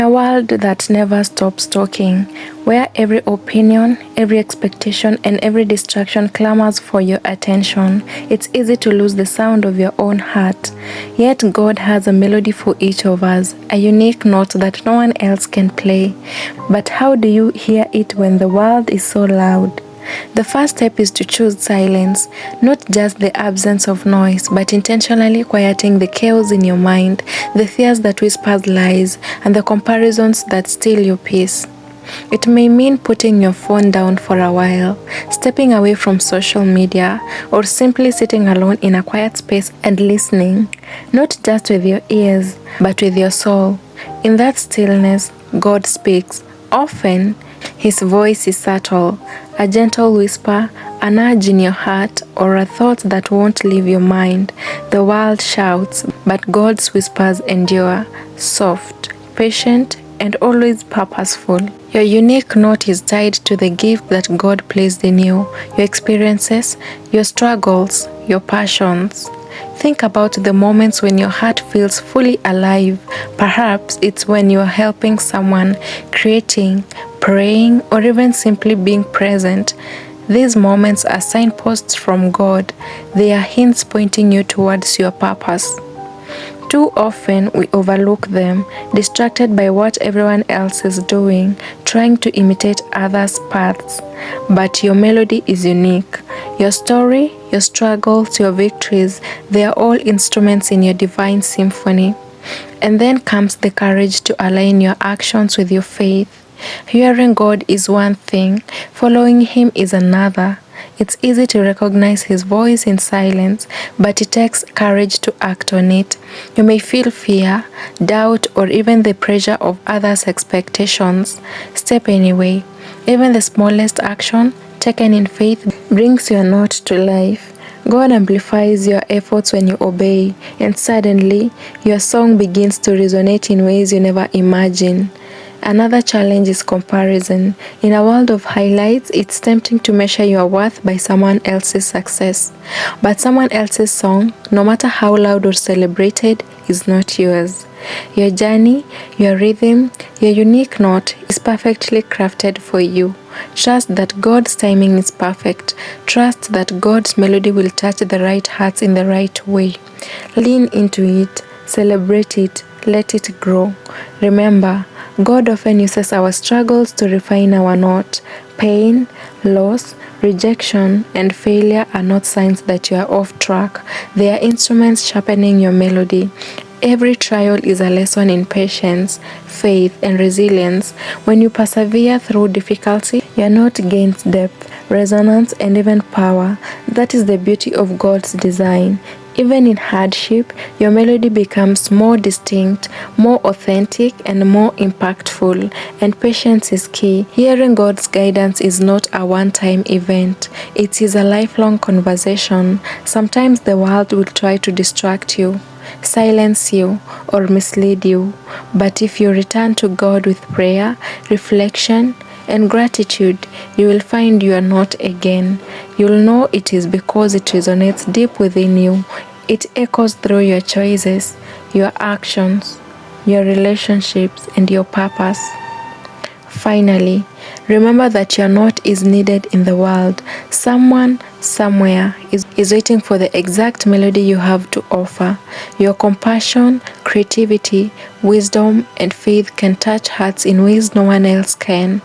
A world that never stops talking, where every opinion, every expectation, and every distraction clamors for your attention, it's easy to lose the sound of your own heart. Yet God has a melody for each of us, a unique note that no one else can play. But how do you hear it when the world is so loud? The first step is to choose silence, not just the absence of noise, but intentionally quieting the chaos in your mind, the fears that whispers lies, and the comparisons that steal your peace. It may mean putting your phone down for a while, stepping away from social media, or simply sitting alone in a quiet space and listening, not just with your ears, but with your soul. In that stillness, God speaks. Often, His voice is subtle, a gentle whisper, a nudge in your heart, or a thought that won't leave your mind. The world shouts, but God's whispers endure, soft, patient, and always purposeful. Your unique note is tied to the gift that God placed in you, your experiences, your struggles, your passions. Think about the moments when your heart feels fully alive. Perhaps it's when you are helping someone, creating, praying, or even simply being present. These moments are signposts from God. They are hints pointing you towards your purpose. Too often we overlook them, distracted by what everyone else is doing, trying to imitate others' paths. But your melody is unique. Your story, your struggles, your victories, they are all instruments in your divine symphony. And then comes the courage to align your actions with your faith. Hearing God is one thing, following Him is another. It's easy to recognize His voice in silence, but it takes courage to act on it. You may feel fear, doubt, or even the pressure of others' expectations. Step anyway. Even the smallest action, taken in faith, brings your note to life. God amplifies your efforts when you obey, and suddenly, your song begins to resonate in ways you never imagined. Another challenge is comparison. In a world of highlights, it's tempting to measure your worth by someone else's success. But someone else's song, no matter how loud or celebrated, is not yours. Your journey, your rhythm, your unique note is perfectly crafted for you. Trust that God's timing is perfect. Trust that God's melody will touch the right hearts in the right way. Lean into it, celebrate it, let it grow. Remember, God often uses our struggles to refine our note. Pain, loss, rejection, and failure are not signs that you are off track. They are instruments sharpening your melody. Every trial is a lesson in patience, faith, and resilience. When you persevere through difficulty, your note gains depth, resonance, and even power. That is the beauty of God's design. Even in hardship, your melody becomes more distinct, more authentic, and more impactful. And patience is key. Hearing God's guidance is not a one-time event. It is a lifelong conversation. Sometimes the world will try to distract you, silence you, or mislead you. But if you return to God with prayer, reflection, and gratitude, you will find you are not again. You'll know it is because it resonates deep within you. It echoes through your choices, your actions, your relationships, and your purpose. Finally, remember that your note is needed in the world. Someone, somewhere is waiting for the exact melody you have to offer. Your compassion, creativity, wisdom, and faith can touch hearts in ways no one else can.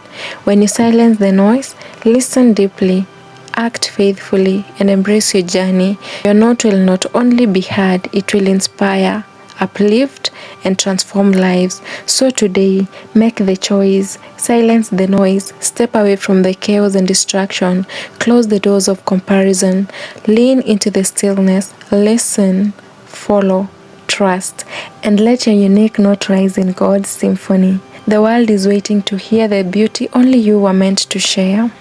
When you silence the noise, listen deeply, act faithfully, and embrace your journey. Your note will not only be heard, it will inspire, uplift, and transform lives. So today, make the choice, silence the noise, step away from the chaos and distraction, close the doors of comparison, lean into the stillness, listen, follow, trust, and let your unique note rise in God's symphony. The world is waiting to hear the beauty only you were meant to share.